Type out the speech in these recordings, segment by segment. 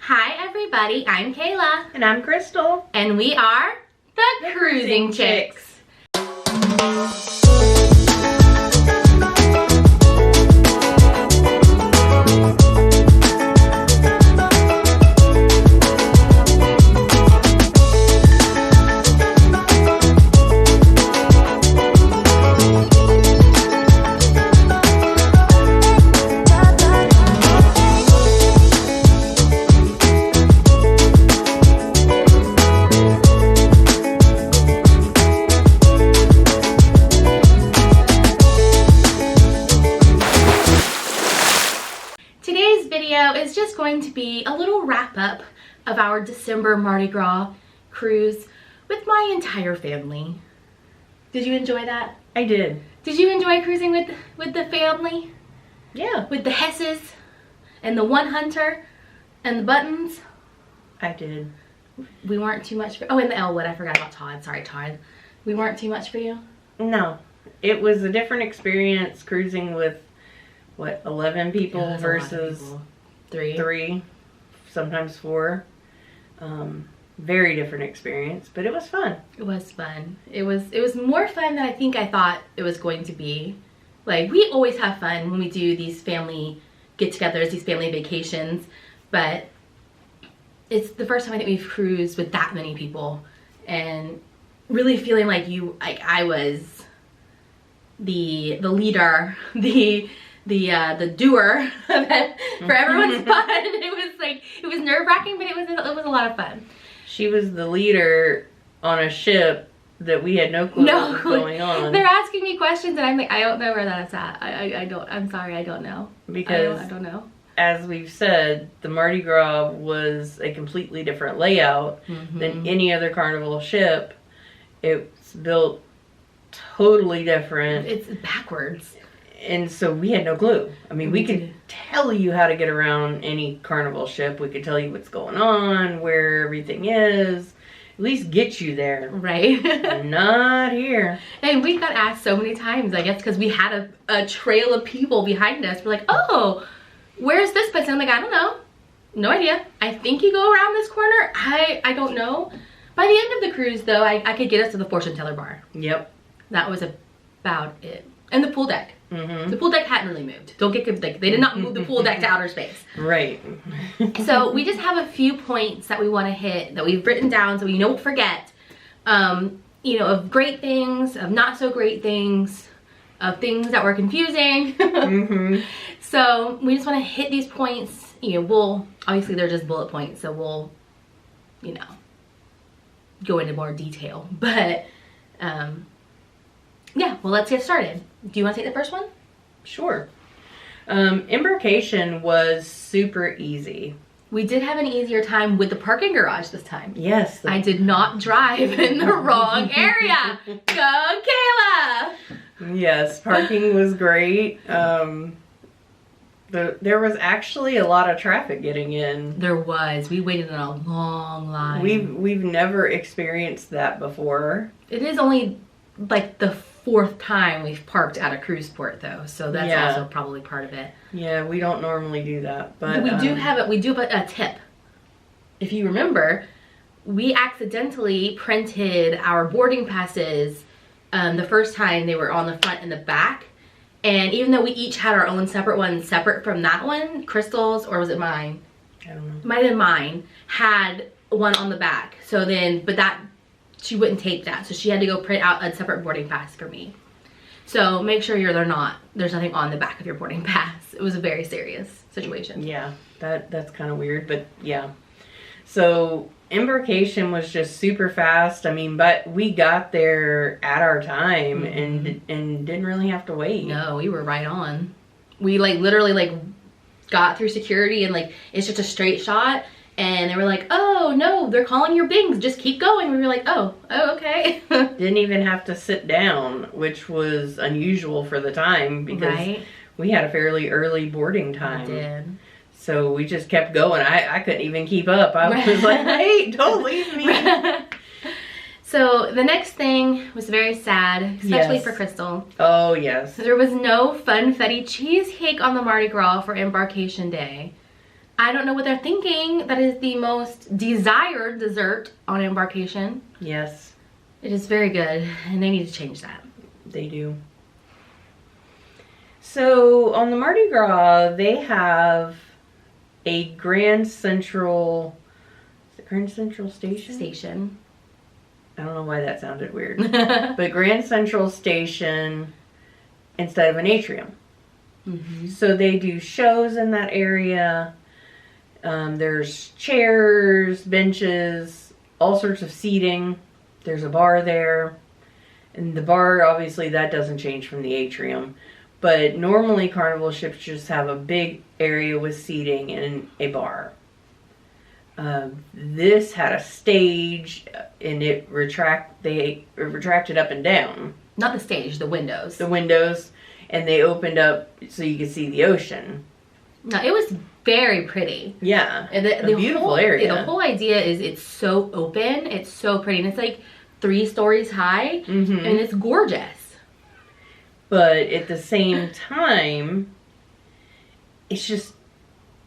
Hi everybody, I'm Kayla. And I'm Crystal. And we are the Cruising Chicks. Today's video is just going to be a little wrap up of our December Mardi Gras cruise with my entire family. Did you enjoy that? I did. Did you enjoy cruising with the family? Yeah. With the Hesses and the One Hunter and the Buttons? I did. We weren't too much for, oh, and the Elwood. I forgot about Todd. Sorry, Todd. We weren't too much for you? No. It was a different experience cruising with, what, 11 people versus people. three, sometimes 4. Very different experience, but it was fun. It was fun. It was more fun than I think I thought it was going to be. Like, we always have fun when we do these family get-togethers, these family vacations, but it's the first time I think we've cruised with that many people, and really feeling like I was the leader, the doer for everyone's fun. It was nerve-wracking, but it was a lot of fun. She was the leader on a ship that we had no clue what was going on. They're asking me questions and I'm like, I don't know where that's at. I'm sorry, I don't know. Because I don't know. As we've said, the Mardi Gras was a completely different layout than any other Carnival ship. It's built totally different. It's backwards. And so we had no clue. I mean, we could tell you how to get around any Carnival ship. We could tell you what's going on, where everything is. At least get you there. Right. Not here. And we got asked so many times, I guess, because we had a trail of people behind us. We're like, oh, where's this place? And I'm like, I don't know. No idea. I think you go around this corner. I don't know. By the end of the cruise, though, I could get us to the fortune teller bar. Yep. That was about it. And the pool deck. Mm-hmm. The pool deck hadn't really moved. Don't get confused. They did not move the pool deck to outer space. Right. So we just have a few points that we want to hit that we've written down so we don't forget. You know, of great things, of not so great things, of things that were confusing. So we just want to hit these points. You know, obviously they're just bullet points, so we'll, you know, go into more detail. But yeah, well, let's get started. Do you want to take the first one? Sure. Embarkation was super easy. We did have an easier time with the parking garage this time. Yes. I did not drive in the wrong area. Go, Kayla! Yes, parking was great. There was actually a lot of traffic getting in. There was. We waited in a long line. We've never experienced that before. It is only like the 4th time we've parked at a cruise port, though, so that's also probably part of it. Yeah, we don't normally do that, but we do have a tip. If you remember, we accidentally printed our boarding passes the first time. They were on the front and the back, and even though we each had our own separate ones, separate from that one, Crystal's, or was it mine? I don't know. Might have been mine, had one on the back. So then, but that, she wouldn't tape that, so she had to go print out a separate boarding pass for me. So make sure there's nothing on the back of your boarding pass. It was a very serious situation. Yeah, that's kind of weird, but yeah. So embarkation was just super fast. I mean, but we got there at our time and didn't really have to wait. No, we were right on. We literally got through security and it's just a straight shot. And they were like, oh, no, they're calling your bings. Just keep going. We were like, oh, okay. Didn't even have to sit down, which was unusual for the time because we had a fairly early boarding time. We did. So we just kept going. I couldn't even keep up. I was like, wait, don't leave me. So the next thing was very sad, especially for Crystal. Oh, yes. There was no funfetti cheesecake on the Mardi Gras for Embarkation Day. I don't know what they're thinking. That is the most desired dessert on Embarkation. Yes. It is very good, and they need to change that. They do. So on the Mardi Gras, they have a Grand Central. Is it Grand Central Station? I don't know why that sounded weird. But Grand Central Station instead of an atrium. Mm-hmm. So they do shows in that area. There's chairs, benches, all sorts of seating. There's a bar there. And the bar, obviously, that doesn't change from the atrium. But normally carnival ships just have a big area with seating and a bar. This had a stage, and they retracted up and down. Not the stage, the windows. The windows, and they opened up so you could see the ocean. No, it was very pretty. Yeah, The beautiful whole, area. The whole idea is it's so open, it's so pretty, and it's like 3 stories high, Mm-hmm. and it's gorgeous. But at the same time, it's just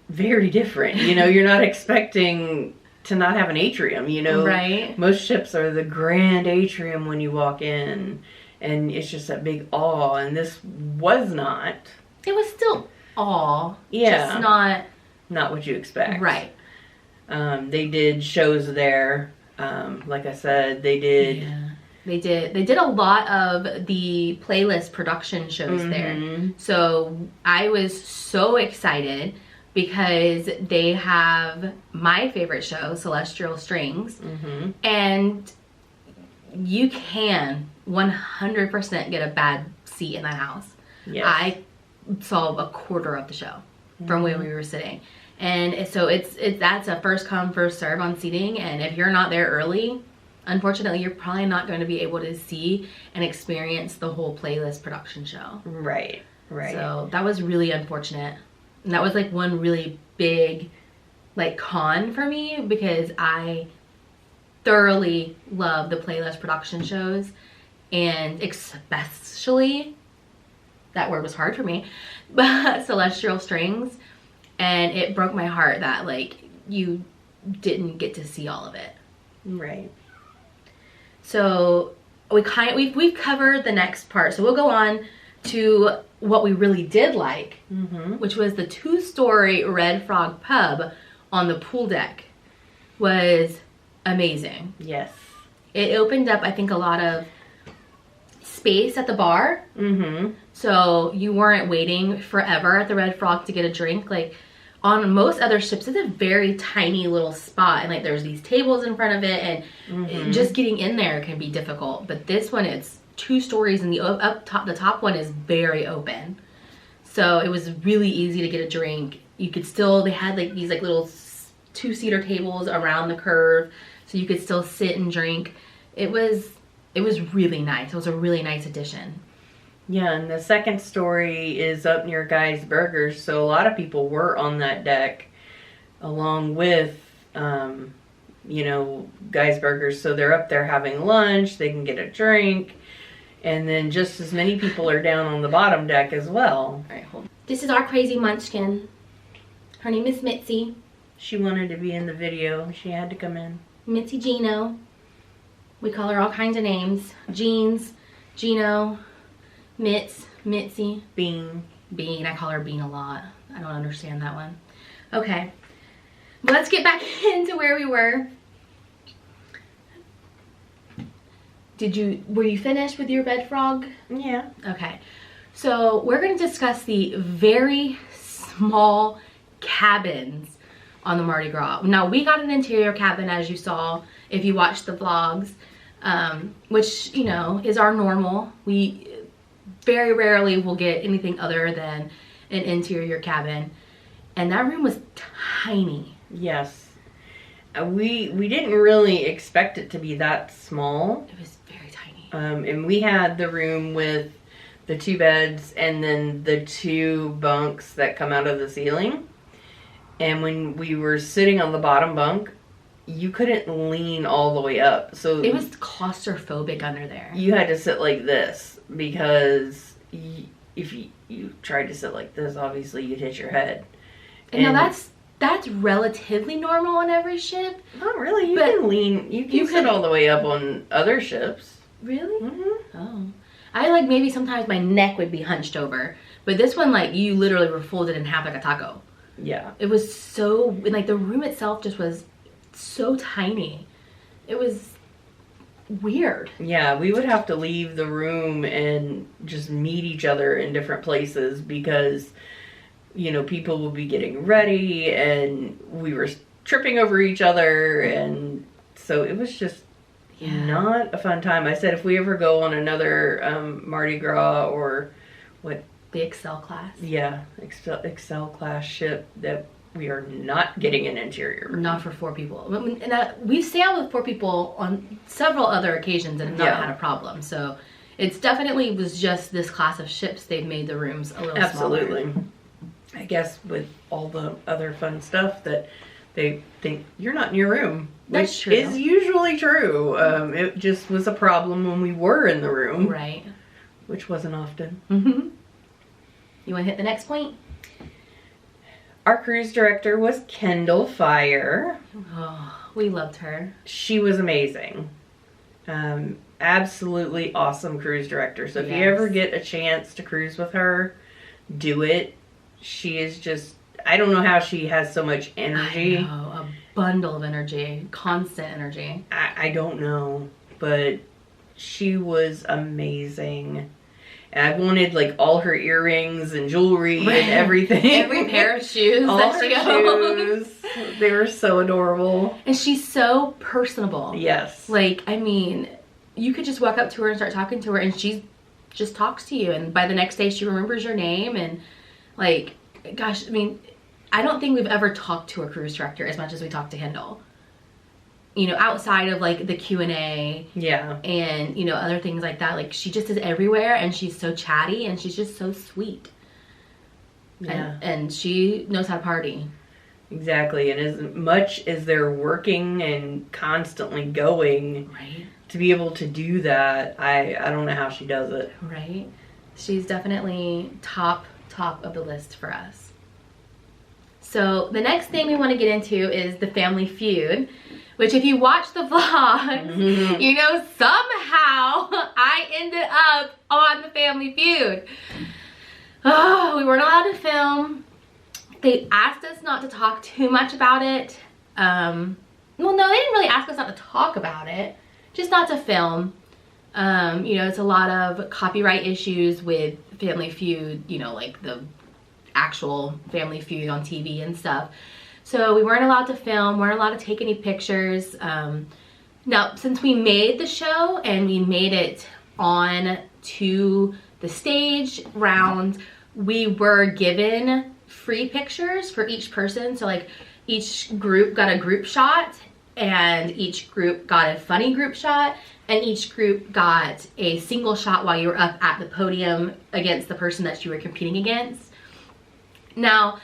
very different. You know, you're not expecting to not have an atrium, you know. Right. Most ships are the grand atrium when you walk in, and it's just that big awe, and this was not. It was still all. Yeah. Just not what you expect. right. They did shows there. Like I said, they did. Yeah. They did a lot of the playlist production shows there. Mm-hmm. So I was so excited because they have my favorite show, Celestial Strings, Mm-hmm. and you can 100% get a bad seat in that house. Yes. I saw a quarter of the show from where we were sitting. And so that's a first come, first serve on seating, and if you're not there early, unfortunately, you're probably not going to be able to see and experience the whole playlist production show. Right. So that was really unfortunate. And that was like one really big like con for me because I thoroughly love the playlist production shows, and especially, that word was hard for me, but Celestial Strings, and it broke my heart that like you didn't get to see all of it. Right. So we've covered the next part. So we'll go on to what we really did like, Mm-hmm. which was the 2-story Red Frog pub on the pool deck. Was amazing. Yes. It opened up, I think, a lot of space at the bar. Mm-hmm. So you weren't waiting forever at the Red Frog to get a drink. Like on most other ships, it's a very tiny little spot, and like there's these tables in front of it, and Mm-hmm. just getting in there can be difficult. But this one, it's 2 stories, and the top one is very open, so it was really easy to get a drink. You could still, they had like these like little 2-seater tables around the curve, so you could still sit and drink. It was really nice. It was a really nice addition. Yeah, and the second story is up near Guy's Burgers, so a lot of people were on that deck along with, Guy's Burgers. So they're up there having lunch, they can get a drink, and then just as many people are down on the bottom deck as well. All right, hold on. This is our crazy munchkin. Her name is Mitzi. She wanted to be in the video. She had to come in. Mitzi Gino. We call her all kinds of names. Jeans, Gino, Mitz, Mitzi. Bean. Bean. I call her Bean a lot. I don't understand that one. Okay. Let's get back into where we were. Were you finished with your Red Frog? Yeah. Okay. So we're going to discuss the very small cabins on the Mardi Gras. Now, we got an interior cabin, as you saw if you watched the vlogs, which, is our normal. We very rarely will get anything other than an interior cabin. And that room was tiny. Yes. We didn't really expect it to be that small. It was very tiny. And we had the room with the 2 beds and then the 2 bunks that come out of the ceiling. And when we were sitting on the bottom bunk, you couldn't lean all the way up. So it was claustrophobic under there. You had to sit like this because if you tried to sit like this, obviously you'd hit your head. And now that's relatively normal on every ship. Not really. You can sit all the way up on other ships. Really? Mm-hmm. Oh. I like maybe sometimes my neck would be hunched over. But this one, like, you literally were folded in half like a taco. Yeah. It was so, and like the room itself just was so tiny. It was weird. Yeah, we would have to leave the room and just meet each other in different places because, you know, people would be getting ready and we were tripping over each other. And so it was just not a fun time. I said if we ever go on another Mardi Gras or what? The Excel class. Yeah, Excel class ship, that we are not getting an interior room. Not for 4 people. And we've sailed with 4 people on several other occasions and not had a problem. So it's definitely was just this class of ships, they've made the rooms a little Absolutely. smaller. I guess with all the other fun stuff that they think you're not in your room. That's which true. is usually true. It just was a problem when we were in the room. Right. Which wasn't often. Mm-hmm. You want to hit the next point? Our cruise director was Kendall Fire. Oh, we loved her. She was amazing. Absolutely awesome cruise director. So if you ever get a chance to cruise with her, do it. She is just, I don't know how she has so much energy. I know, a bundle of energy, constant energy. I don't know, but she was amazing. And I wanted like all her earrings and jewelry and everything. Every pair of shoes all that her she owns. shoes. They were so adorable. And she's so personable. Yes. Like, I mean, you could just walk up to her and start talking to her and she just talks to you. And by the next day she remembers your name. And like, gosh, I mean, I don't think we've ever talked to a cruise director as much as we talked to Kendall. You know, outside of like the Q&A. Yeah. And, you know, other things like that. Like, she just is everywhere and she's so chatty and she's just so sweet. Yeah. And she knows how to party. Exactly. And as much as they're working and constantly going, right, to be able to do that, I don't know how she does it. Right. She's definitely top of the list for us. So the next thing we want to get into is the Family Feud, which if you watch the vlogs, you know somehow I ended up on the Family Feud. Oh, we weren't allowed to film. They asked us not to talk too much about it. Well, no, they didn't really ask us not to talk about it, just not to film. You know, it's a lot of copyright issues with Family Feud, you know, like the actual Family Feud on TV and stuff. So we weren't allowed to film, weren't allowed to take any pictures. Now, since we made the show and we made it on to the stage round, we were given free pictures for each person. So like each group got a group shot and each group got a funny group shot and each group got a single shot while you were up at the podium against the person that you were competing against. Now,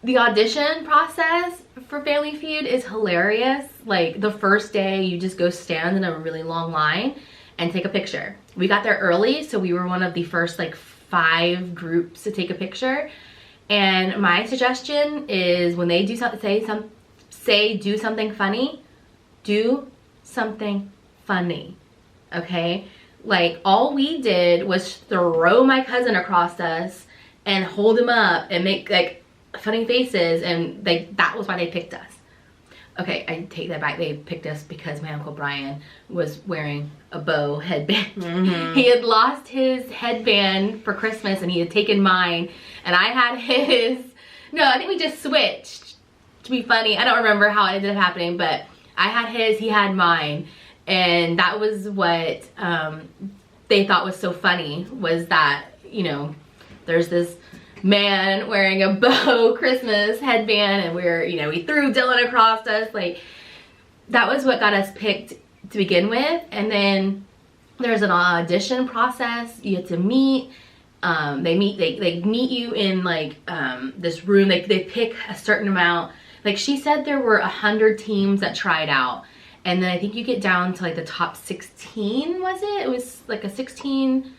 the audition process for Family Feud is hilarious. Like, the first day, you just go stand in a really long line and take a picture. We got there early, so we were one of the first, like, 5 groups to take a picture. And my suggestion is when they do do something funny, do something funny, okay? Like, all we did was throw my cousin across us and hold him up and make, like, funny faces, and that was why they picked us. Okay, I take that back. They picked us because my Uncle Brian was wearing a bow headband. He had lost his headband for Christmas and he had taken mine and I had his. No, I think we just switched to be funny. I don't remember how it ended up happening, but I had his, he had mine, and that was what they thought was so funny, was that, you know, there's this man wearing a bow Christmas headband and we threw Dylan across us. Like, that was what got us picked to begin with. And then there's an audition process. You have to meet. They meet you in like this room. They pick a certain amount. Like, she said there were 100 teams that tried out, and then I think you get down to like the top 16. Was it? It was like a 16,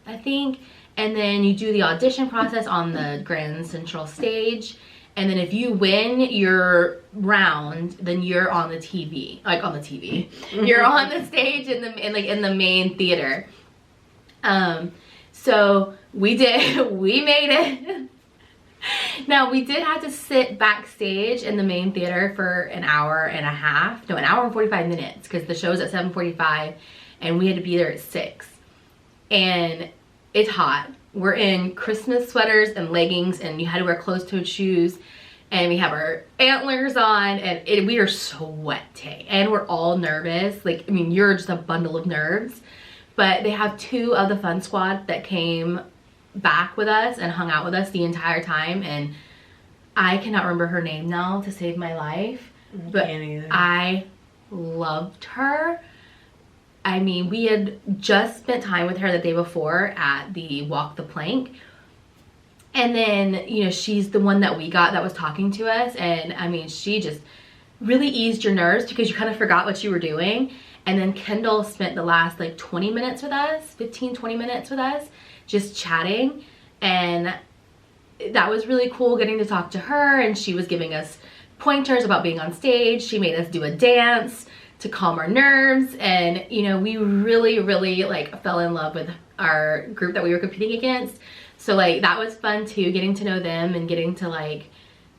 I think. And then you do the audition process on the Grand Central stage, And then if you win your round, then you're on the TV, like on the TV. You're on the stage in the main theater. So we made it. Now we did have to sit backstage in the main theater for an hour and 45 minutes, because the show's at 7:45 and we had to be there at 6. And it's hot. We're in Christmas sweaters and leggings, and you had to wear closed-toed shoes, and we have our antlers on, and we are sweaty, and we're all nervous. Like, I mean, you're just a bundle of nerves. But they have 2 of the Fun Squad that came back with us and hung out with us the entire time, and I cannot remember her name now to save my life, but I loved her. I mean, we had just spent time with her the day before at the Walk the Plank, and then, you know, she's the one that we got that was talking to us, and I mean, she just really eased your nerves because you kind of forgot what you were doing. And then Kendall spent the last like 20 minutes with us, 15-20 minutes with us, just chatting, and that was really cool getting to talk to her, and she was giving us pointers about being on stage. She made us do a dance to calm our nerves, and you know, we really like fell in love with our group that we were competing against. So like that was fun too, getting to know them and getting to like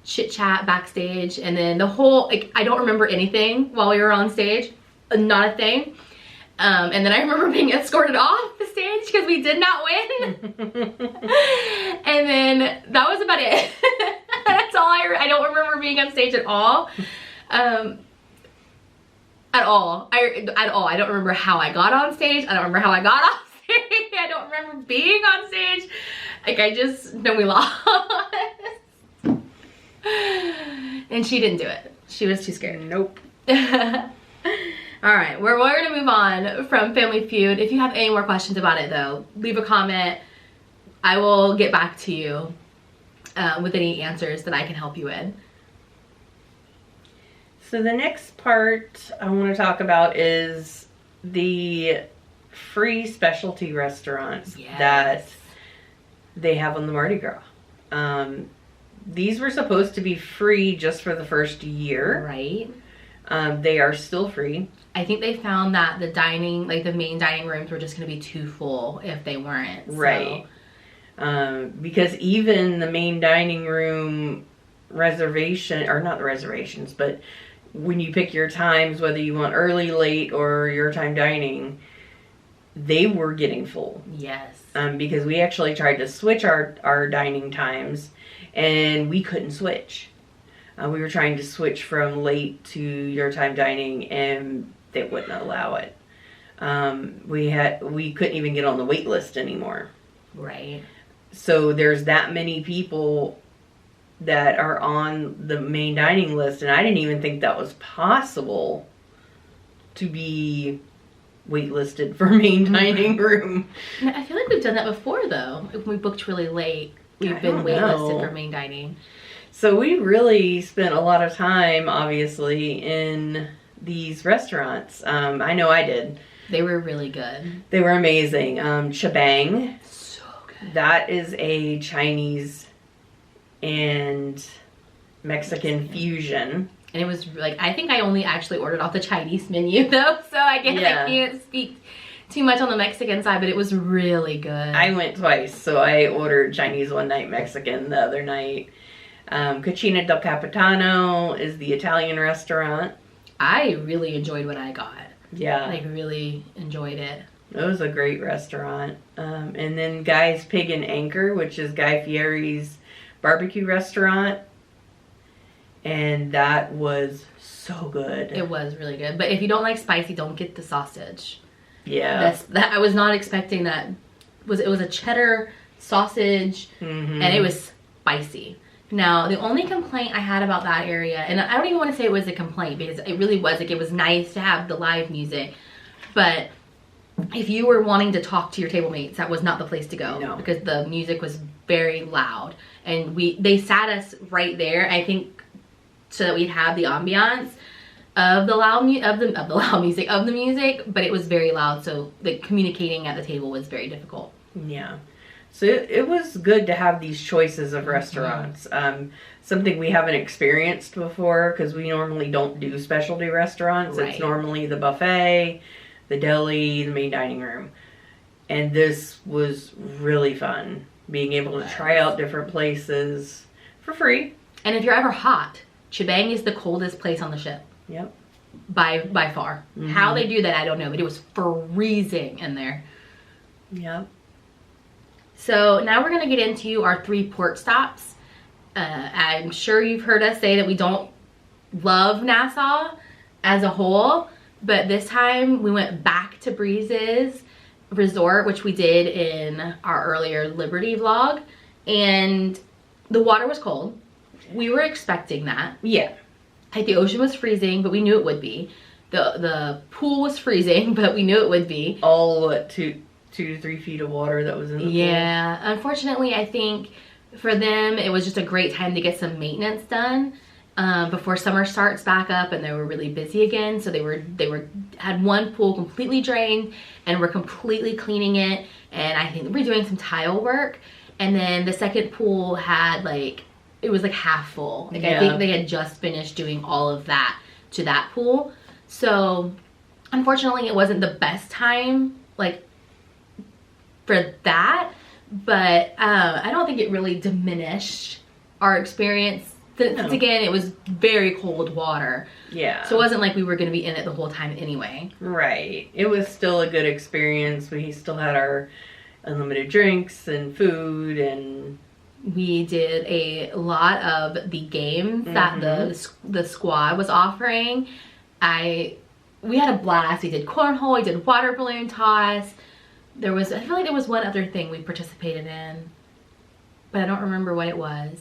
chit chat backstage. And then the whole, like, I don't remember anything while we were on stage, not a thing. And then I remember being escorted off the stage because we did not win. And then that was about it. That's all I don't remember being on stage at all. At all. I don't remember how I got on stage. I don't remember how I got off stage. I don't remember being on stage. Like, I just know we lost. And she didn't do it. She was too scared. Nope. All right, we're going to move on from Family Feud. If you have any more questions about it, though, leave a comment. I will get back to you with any answers that I can help you with. So the next part I want to talk about is the free specialty restaurants that they have on the Mardi Gras. These were supposed to be free just for the first year. Right. They are still free. I think they found that the dining, like the main dining rooms, were just going to be too full if they weren't. Right. So. Because even the main dining room reservation, or not the reservations, but when you pick your times, whether you want early, late, or your time dining, they were getting full. Yes. Because we actually tried to switch our dining times, and we couldn't switch. We were trying to switch from late to your time dining, and they wouldn't allow it. We couldn't even get on the wait list anymore. Right. So there's that many people that are on the main dining list, and I didn't even think that was possible to be waitlisted for main dining room. I feel like we've done that before, though. If we booked really late, we've been waitlisted for main dining. So we really spent a lot of time, obviously, in these restaurants. I know I did. They were really good. They were amazing. Chabang. So good. That is a Chinese and Mexican fusion. And it was like, I think I only actually ordered off the Chinese menu, though. So I guess I can't speak too much on the Mexican side, but it was really good. I went twice. So I ordered Chinese one night, Mexican the other night. Cucina del Capitano is the Italian restaurant. I really enjoyed what I got. Yeah. Like, really enjoyed it. It was a great restaurant. And then Guy's Pig and Anchor, which is Guy Fieri's barbecue restaurant. And that was so good. It was really good. But if you don't like spicy, don't get the sausage. Yeah. I was not expecting that. It was a cheddar sausage, and it was spicy. Now, the only complaint I had about that area, and I don't even want to say it was a complaint because it really was, like, it was nice to have the live music, but if you were wanting to talk to your table mates, that was not the place to go. No. Because the music was very loud, and they sat us right there, I think, so that we'd have the ambiance of the music, but it was very loud, so the communicating at the table was very difficult. Yeah. So it was good to have these choices of restaurants. Something we haven't experienced before because we normally don't do specialty restaurants. Right. It's normally the buffet, the deli, the main dining room. And this was really fun. Being able to try out different places for free. And if you're ever hot, Chibang is the coldest place on the ship. Yep. By far. How they do that, I don't know, but it was freezing in there. Yep. So now we're going to get into our 3 port stops. I'm sure you've heard us say that we don't love Nassau as a whole, but this time we went back to Breeze's resort, which we did in our earlier Liberty vlog, and the water was cold. We were expecting that. Yeah. Like the ocean was freezing, but we knew it would be. The pool was freezing, but we knew it would be. All 2 to 3 feet of water that was in the pool. Yeah, unfortunately, I think for them it was just a great time to get some maintenance done before summer starts back up, and they were really busy again. So they had one pool completely drained, and we're completely cleaning it. And I think we're doing some tile work. And then the second pool had it was half full. I think they had just finished doing all of that to that pool. So unfortunately, it wasn't the best time for that, but I don't think it really diminished our experience. Since again, it was very cold water. Yeah. So it wasn't like we were going to be in it the whole time anyway. Right. It was still a good experience. We still had our unlimited drinks and food, and we did a lot of the games that the squad was offering. We had a blast. We did cornhole, we did water balloon toss. I feel like there was one other thing we participated in, but I don't remember what it was.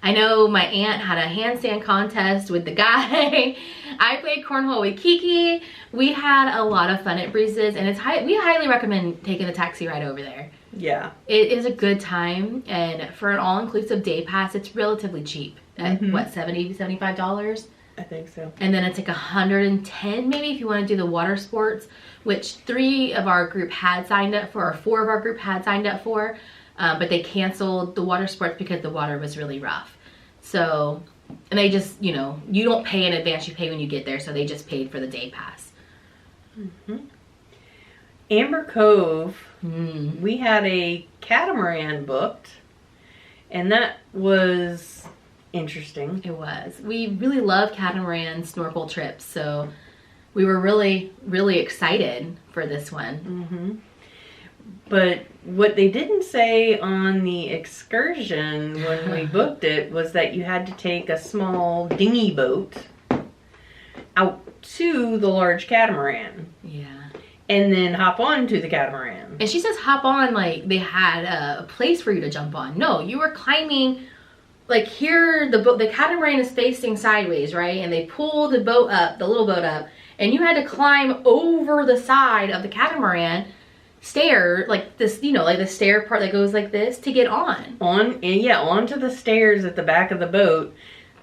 I know my aunt had a handstand contest with the guy. I played cornhole with Kiki. We had a lot of fun at Breeze's, and we highly recommend taking a taxi ride over there. Yeah. It is a good time, and for an all-inclusive day pass, it's relatively cheap. At what, $70, $75? I think so. And then it's $110 maybe if you want to do the water sports, which 3 of our group had signed up for, or 4 of our group had signed up for, but they canceled the water sports because the water was really rough. So, and they just, you don't pay in advance, you pay when you get there, so they just paid for the day pass. Amber Cove, we had a catamaran booked, and that was interesting. It was. We really love catamaran snorkel trips, so we were really, really excited for this one. But what they didn't say on the excursion when we booked it was that you had to take a small dinghy boat out to the large catamaran. Yeah. And then hop on to the catamaran. And she says hop on like they had a place for you to jump on. No, you were climbing, here the catamaran is facing sideways, right? And they pull the boat up, the little boat up, and you had to climb over the side of the catamaran stair, the stair part that goes like this to get on. Onto the stairs at the back of the boat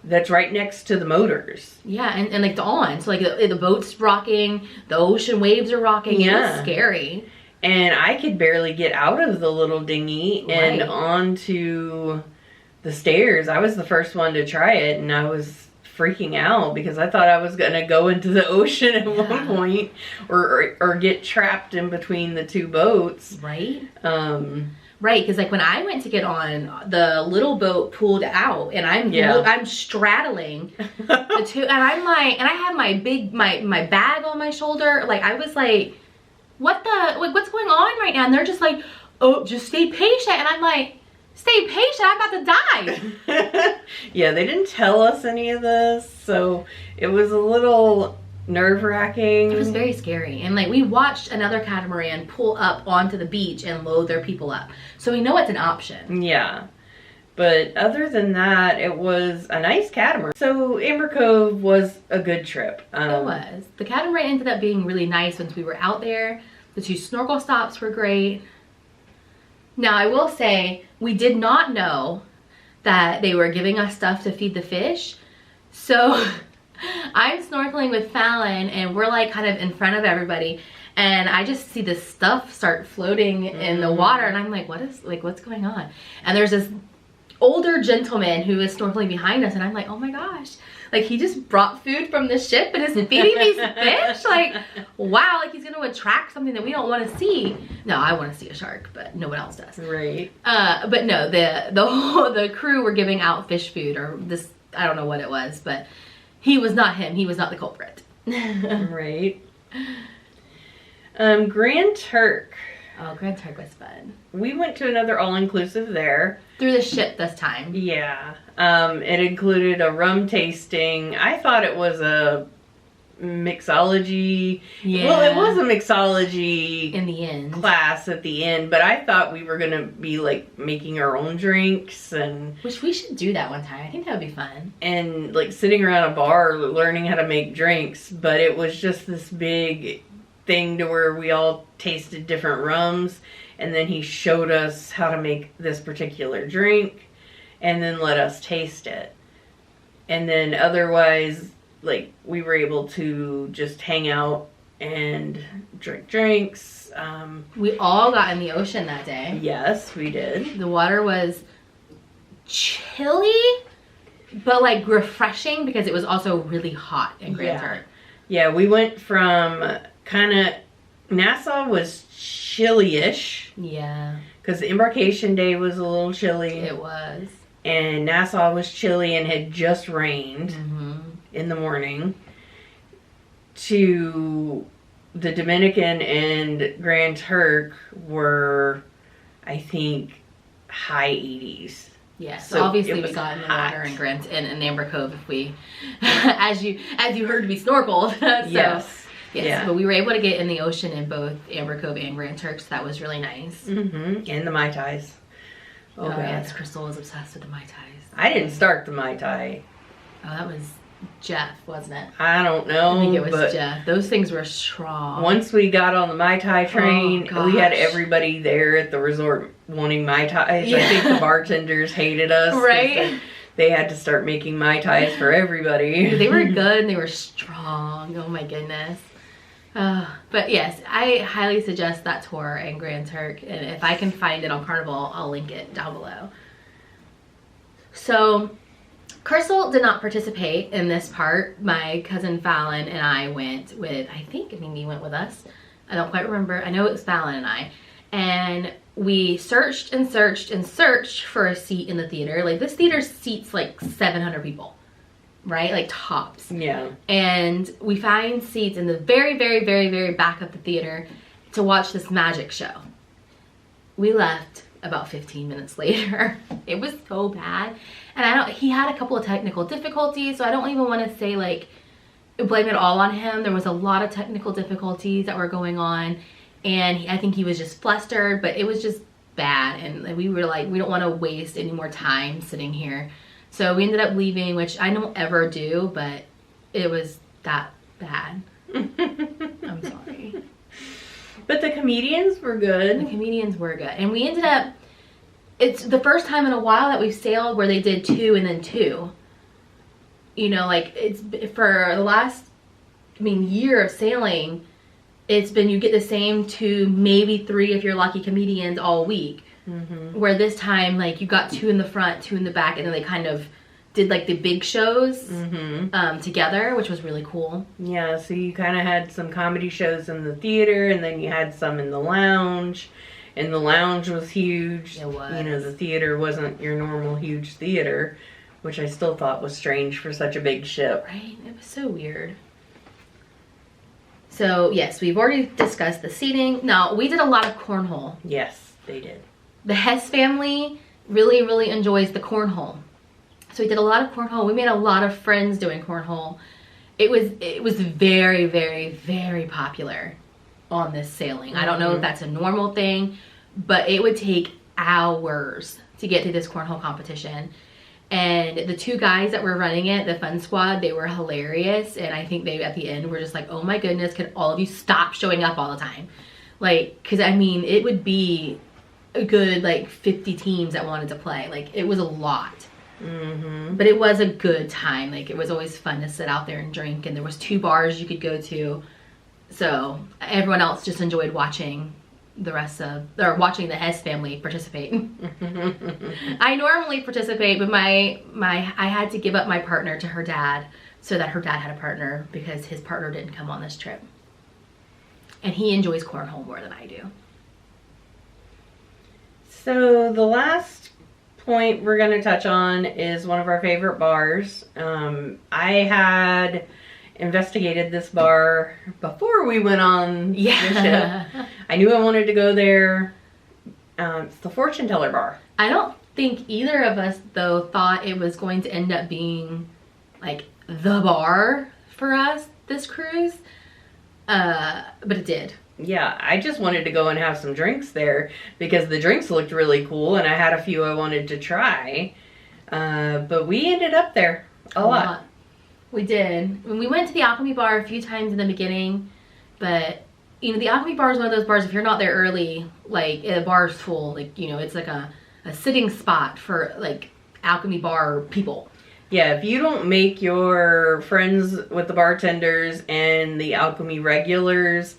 that's right next to the motors. Yeah, and on. So the boat's rocking, the ocean waves are rocking. Yeah. It was scary. And I could barely get out of the little dinghy and onto the stairs. I was the first one to try it, and I was freaking out because I thought I was gonna go into the ocean at one point or get trapped in between the 2 boats. Right. Right, because when I went to get on, the little boat pulled out, and I'm straddling the 2, and I'm and I have my big my bag on my shoulder. I was what's going on right now? And they're just oh, just stay patient, and I'm stay patient, I'm about to die. Yeah, they didn't tell us any of this, so it was a little nerve-wracking. It was very scary. And we watched another catamaran pull up onto the beach and load their people up. So we know it's an option. Yeah. But other than that, it was a nice catamaran. So Amber Cove was a good trip. It was. The catamaran ended up being really nice once we were out there. The 2 snorkel stops were great. Now, I will say, we did not know that they were giving us stuff to feed the fish. So I'm snorkeling with Fallon, and we're kind of in front of everybody. And I just see this stuff start floating in the water, and I'm like, what's going on? And there's this older gentleman who is snorkeling behind us, and I'm like, oh my gosh, like he just brought food from the ship and is feeding these fish. Like, wow, like he's gonna attract something that we don't want to see. No, I want to see a shark, but no one else does. Right. But no, the crew were giving out fish food, or this, I don't know what it was, but he was not him. He was not the culprit. Right. Grand Turk. Oh, Grand Turk was fun. We went to another all-inclusive there. Through the ship this time. Yeah. It included a rum tasting. I thought it was a mixology. Yeah. Well, it was a mixology in the end class at the end, but I thought we were gonna be like making our own drinks, and which we should do that one time. I think that would be fun. And like sitting around a bar learning how to make drinks, but it was just this big thing to where we all tasted different rums, and then he showed us how to make this particular drink and then let us taste it. And then otherwise, like, we were able to just hang out and drink drinks. We all got in the ocean that day. Yes, we did. The water was chilly, but like refreshing because it was also really hot in Grand Turk. Yeah, we went from kind of, Nassau was chilly-ish. Yeah. Because the embarkation day was a little chilly. It was. And Nassau was chilly and had just rained in the morning. To the Dominican and Grand Turk were, I think, high 80s. Yeah, so obviously we got in the water in in Amber Cove if we, as you heard, we snorkeled. So, yes. Yeah. But we were able to get in the ocean in both Amber Cove and Grand Turk, so that was really nice. And the Mai Tais. Oh yes, Crystal was obsessed with the Mai Tais. I didn't start the Mai Tai. Oh, that was Jeff, wasn't it? I don't know. I think it was Jeff. Those things were strong. Once we got on the Mai Tai train, we had everybody there at the resort wanting Mai Tais. Yeah. I think the bartenders hated us. Right? They had to start making Mai Tais for everybody. They were good and they were strong. Oh my goodness. But yes, I highly suggest that tour in Grand Turk. And if I can find it on Carnival, I'll link it down below. So, Crystal did not participate in this part. My cousin Fallon and I went with, I think Mimi went with us. I don't quite remember. I know it was Fallon and I. And we searched and searched and searched for a seat in the theater. Like, this theater seats like 700 people, right? Like, tops. Yeah. And we find seats in the very, very, very, very back of the theater to watch this magic show. We left about 15 minutes later. It was so bad. And he had a couple of technical difficulties, so I don't even want to say like blame it all on him. There was a lot of technical difficulties that were going on, and I think he was just flustered, but it was just bad. And we were like, we don't want to waste any more time sitting here. So we ended up leaving, which I don't ever do, but it was that bad. I'm sorry. But the comedians were good. The comedians were good. And we ended up, it's the first time in a while that we've sailed where they did 2 and then 2. You know, like, it's for the last, year of sailing, it's been, you get the same 2, maybe 3 if you're lucky comedians all week. Where this time, like, you got 2 in the front, 2 in the back, and then they kind of did like the big shows together, which was really cool. Yeah, so you kind of had some comedy shows in the theater, and then you had some in the lounge. And the lounge was huge. It was. You know, the theater wasn't your normal huge theater, which I still thought was strange for such a big ship. Right? It was so weird. So, yes, we've already discussed the seating. Now, we did a lot of cornhole. Yes, they did. The Hess family really, really enjoys the cornhole. So we did a lot of cornhole. We made a lot of friends doing cornhole. It was very, very, very popular on this sailing. I don't know if that's a normal thing, but it would take hours to get to this cornhole competition. And the 2 guys that were running it, the fun squad, they were hilarious. And I think they, at the end, were just like, oh my goodness, could all of you stop showing up all the time? Like, because it would be a good like 50 teams that wanted to play. Like, it was a lot. But it was a good time. Like, it was always fun to sit out there and drink, and there was 2 bars you could go to So everyone else just enjoyed watching watching the Hess family participate. I normally participate, but I had to give up my partner to her dad so that her dad had a partner because his partner didn't come on this trip. And he enjoys cornhole more than I do. So the last point we're going to touch on is one of our favorite bars. I had investigated this bar before we went on the ship. I knew I wanted to go there. It's the Fortune Teller Bar. I don't think either of us, though, thought it was going to end up being like the bar for us this cruise, but it did. Yeah, I just wanted to go and have some drinks there because the drinks looked really cool and I had a few I wanted to try. But we ended up there a lot. We did. We went to the Alchemy Bar a few times in the beginning, but you know, the Alchemy Bar is one of those bars, if you're not there early, like the bar's full, like, you know, it's like a sitting spot for like Alchemy Bar people. Yeah, if you don't make your friends with the bartenders and the Alchemy regulars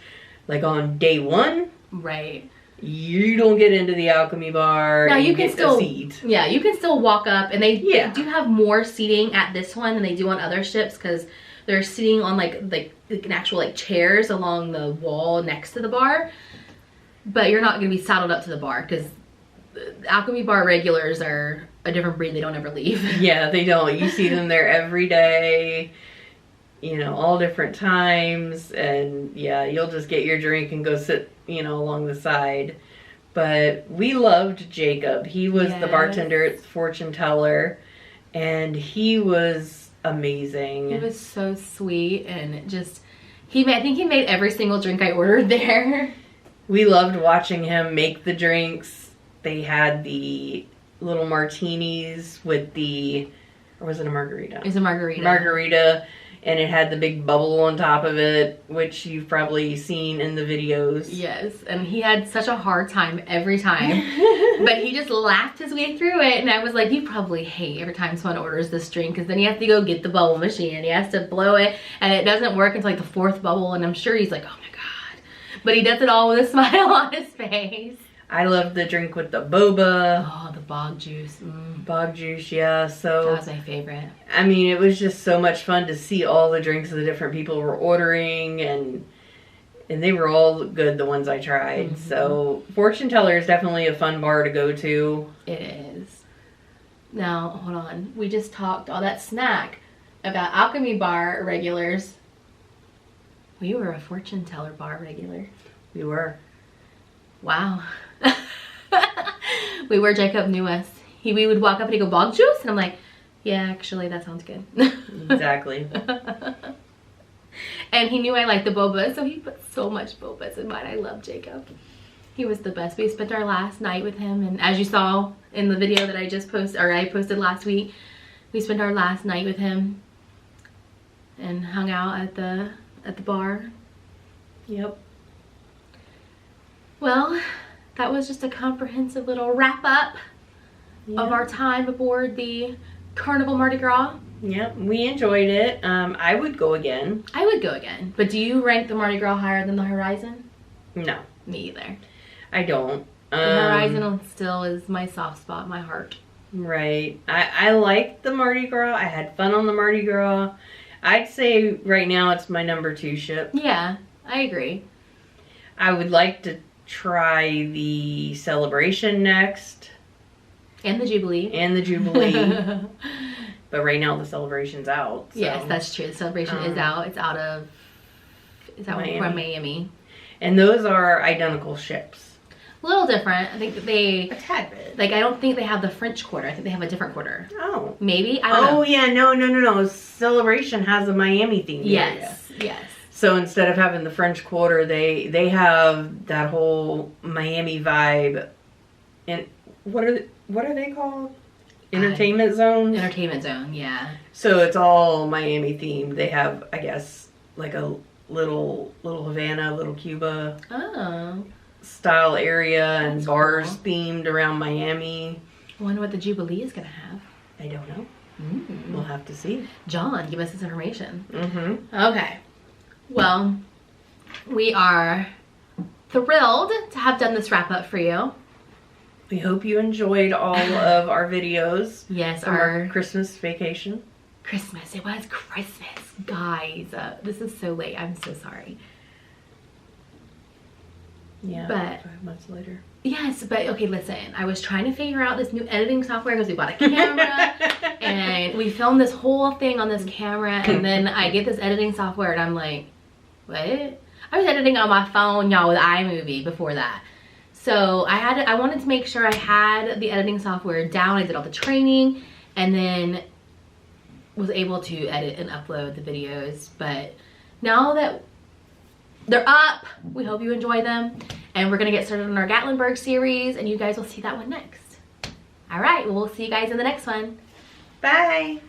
like on day one, right, you don't get into the Alchemy Bar. Now you can get still a seat. Yeah, you can still walk up, and they do have more seating at this one than they do on other ships because they're sitting on like an actual like chairs along the wall next to the bar. But you're not going to be saddled up to the bar because Alchemy Bar regulars are a different breed. They don't ever leave. Yeah, they don't. You see them there every day, you know, all different times, and yeah, you'll just get your drink and go sit, you know, along the side. But we loved Jacob. He was the bartender at Fortune Teller, and he was amazing. He was so sweet, and just I think he made every single drink I ordered there. We loved watching him make the drinks. They had the little martinis with or was it a margarita? It was a margarita. Margarita, and it had the big bubble on top of it, which you've probably seen in the videos. Yes, and he had such a hard time every time, but he just laughed his way through it, and I was like, you probably hate every time someone orders this drink, because then you have to go get the bubble machine, and he has to blow it, and it doesn't work until like the fourth bubble, and I'm sure he's like, oh my god, but he does it all with a smile on his face. I loved the drink with the boba. Oh, the bog juice. Bog juice, yeah. So that was my favorite. I mean, it was just so much fun to see all the drinks the different people were ordering, and they were all good, the ones I tried. So Fortune Teller is definitely a fun bar to go to. It is. Now, hold on. We just talked all that snack about Alchemy Bar regulars. We were a Fortune Teller Bar regular. We were. Wow. We were. Jacob knew us. We would walk up and he'd go, bog juice? And I'm like, yeah, actually, that sounds good. Exactly. And he knew I liked the boba, so he put so much bobas in mine. I love Jacob. He was the best. We spent our last night with him, and as you saw in the video that I just posted, or I posted last week, we spent our last night with him and hung out at the bar. Yep. Well, that was just a comprehensive little wrap up of our time aboard the Carnival Mardi Gras. Yep, we enjoyed it. I would go again. I would go again. But do you rank the Mardi Gras higher than the Horizon? No. Me either. I don't. The Horizon still is my soft spot, my heart. Right. I like the Mardi Gras. I had fun on the Mardi Gras. I'd say right now it's my number 2 ship. Yeah, I agree. I would like to try the Celebration next. And the Jubilee. And the Jubilee. But right now the Celebration's out. So. Yes, that's true. The Celebration is out. It's out from Miami. And those are identical ships. A little different. I think a tad bit. Like, I don't think they have the French quarter. I think they have a different quarter. Oh. Maybe? I don't know. Oh, yeah. No. Celebration has a Miami theme. Yes. Yes. So instead of having the French Quarter, they have that whole Miami vibe. And what are they called? Entertainment zone? Entertainment zone, yeah. So it's all Miami themed. They have, I guess, like a little Havana, little Cuba style area, and bars themed around Miami. I wonder what the Jubilee is going to have. I don't know. We'll have to see. John, give us this information. Mm-hmm. Okay. Well, we are thrilled to have done this wrap up for you. We hope you enjoyed all of our videos. Yes, from our Christmas vacation. Christmas. It was Christmas, guys. This is so late. I'm so sorry. Yeah, but 5 months later. Yes, but okay, listen. I was trying to figure out this new editing software because we bought a camera and we filmed this whole thing on this camera, and then I get this editing software and I'm like, what? I was editing on my phone, y'all, with iMovie before that. So I wanted to make sure I had the editing software down. I did all the training and then was able to edit and upload the videos. But now that they're up, we hope you enjoy them. And we're gonna get started on our Gatlinburg series, and you guys will see that one next. All right, well, we'll see you guys in the next one. Bye.